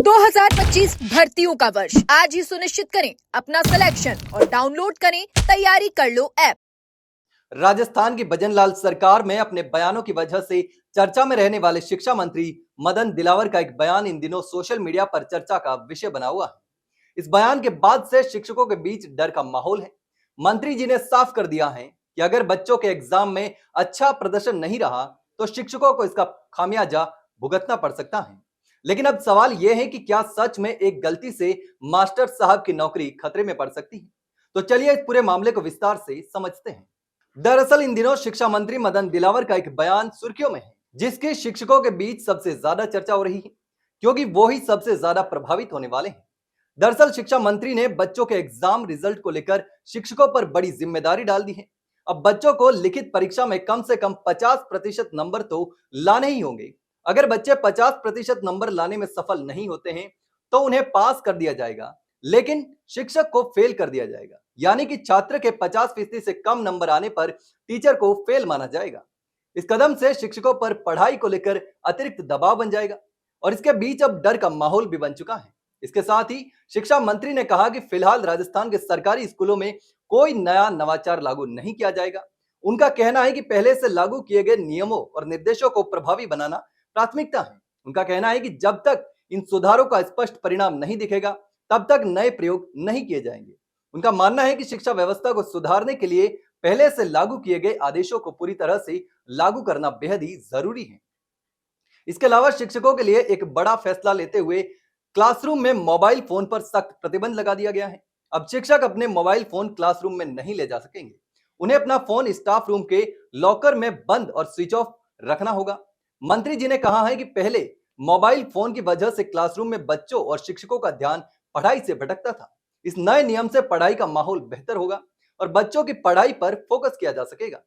2025 भर्तियों का वर्ष आज ही सुनिश्चित करें अपना सिलेक्शन और डाउनलोड करें तैयारी कर लो ऐप। राजस्थान की भजनलाल सरकार में अपने बयानों की वजह से चर्चा में रहने वाले शिक्षा मंत्री मदन दिलावर का एक बयान इन दिनों सोशल मीडिया पर चर्चा का विषय बना हुआ है। इस बयान के बाद से शिक्षकों के बीच डर का माहौल है। मंत्री जी ने साफ कर दिया है कि अगर बच्चों के एग्जाम में अच्छा प्रदर्शन नहीं रहा तो शिक्षकों को इसका खामियाजा भुगतना पड़ सकता है। लेकिन अब सवाल यह है कि क्या सच में एक गलती से मास्टर साहब की नौकरी खतरे में पड़ सकती है? तो चलिए इस पूरे मामले को विस्तार से समझते हैं। दरअसल इन दिनों शिक्षा मंत्री मदन दिलावर का एक बयान सुर्खियों में है, जिसके शिक्षकों के बीच सबसे ज्यादा चर्चा हो रही है, क्योंकि वो ही सबसे ज्यादा प्रभावित होने वाले हैं। दरअसल शिक्षा मंत्री ने बच्चों के एग्जाम रिजल्ट को लेकर शिक्षकों पर बड़ी जिम्मेदारी डाल दी है। अब बच्चों को लिखित परीक्षा में कम से कम 50% नंबर तो लाने ही होंगे। अगर बच्चे 50% नंबर लाने में सफल नहीं होते हैं तो उन्हें पास कर दिया जाएगा, लेकिन शिक्षक को फेल कर दिया जाएगा। यानी कि छात्र के 50% से कम नंबर आने पर टीचर को फेल माना जाएगा। इस कदम से शिक्षकों पर पढ़ाई को लेकर अतिरिक्त दबाव बन जाएगा और इसके बीच अब डर का माहौल भी बन चुका है। इसके साथ ही शिक्षा मंत्री ने कहा कि फिलहाल राजस्थान के सरकारी स्कूलों में कोई नया नवाचार लागू नहीं किया जाएगा। उनका कहना है कि पहले से लागू किए गए नियमों और निर्देशों को प्रभावी बनाना प्राथमिकता है। उनका कहना है कि जब तक इन सुधारों का स्पष्ट परिणाम नहीं दिखेगा तब तक नए प्रयोग नहीं किए जाएंगे। उनका मानना है कि शिक्षा व्यवस्था को सुधारने के लिए पहले से लागू किए गए आदेशों को पूरी तरह से लागू करना बेहद ही जरूरी है। इसके अलावा शिक्षकों के लिए एक बड़ा फैसला लेते हुए क्लासरूम में मोबाइल फोन पर सख्त प्रतिबंध लगा दिया गया है। अब शिक्षक अपने मोबाइल फोन क्लासरूम में नहीं ले जा सकेंगे। उन्हें अपना फोन स्टाफ रूम के लॉकर में बंद और स्विच ऑफ रखना होगा। मंत्री जी ने कहा है कि पहले मोबाइल फोन की वजह से क्लासरूम में बच्चों और शिक्षकों का ध्यान पढ़ाई से भटकता था। इस नए नियम से पढ़ाई का माहौल बेहतर होगा और बच्चों की पढ़ाई पर फोकस किया जा सकेगा।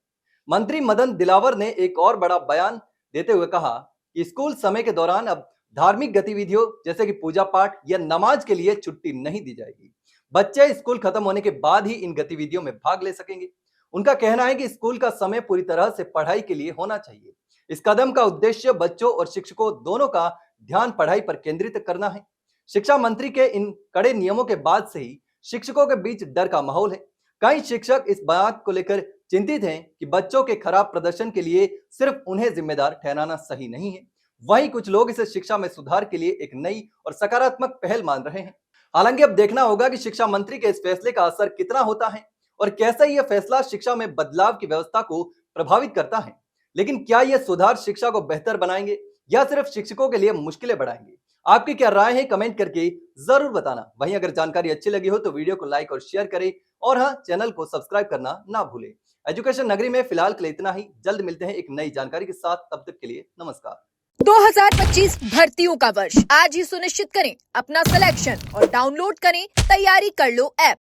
मंत्री मदन दिलावर ने एक और बड़ा बयान देते हुए कहा कि स्कूल समय के दौरान अब धार्मिक गतिविधियों जैसे कि पूजा पाठ या नमाज के लिए छुट्टी नहीं दी जाएगी। बच्चे स्कूल खत्म होने के बाद ही इन गतिविधियों में भाग ले सकेंगे। उनका कहना है कि स्कूल का समय पूरी तरह से पढ़ाई के लिए होना चाहिए। इस कदम का उद्देश्य बच्चों और शिक्षकों दोनों का ध्यान पढ़ाई पर केंद्रित करना है। शिक्षा मंत्री के इन कड़े नियमों के बाद से ही शिक्षकों के बीच डर का माहौल है। कई शिक्षक इस बात को लेकर चिंतित हैं कि बच्चों के खराब प्रदर्शन के लिए सिर्फ उन्हें जिम्मेदार ठहराना सही नहीं है। वहीं कुछ लोग इसे शिक्षा में सुधार के लिए एक नई और सकारात्मक पहल मान रहे हैं। हालांकि अब देखना होगा कि शिक्षा मंत्री के इस फैसले का असर कितना होता है और कैसे यह फैसला शिक्षा में बदलाव की व्यवस्था को प्रभावित करता है। लेकिन क्या यह सुधार शिक्षा को बेहतर बनाएंगे या सिर्फ शिक्षकों के लिए मुश्किलें बढ़ाएंगे? आपकी क्या राय है कमेंट करके जरूर बताना। वहीं अगर जानकारी अच्छी लगी हो तो वीडियो को लाइक और शेयर करें और हाँ, चैनल को सब्सक्राइब करना ना भूलें। एजुकेशन नगरी में फिलहाल के लिए इतना ही। जल्द मिलते हैं एक नई जानकारी के साथ। तब तक के लिए नमस्कार। 2025 भर्तियों का वर्ष आज ही सुनिश्चित करें अपना सिलेक्शन और डाउनलोड करें तैयारी कर लो ऐप।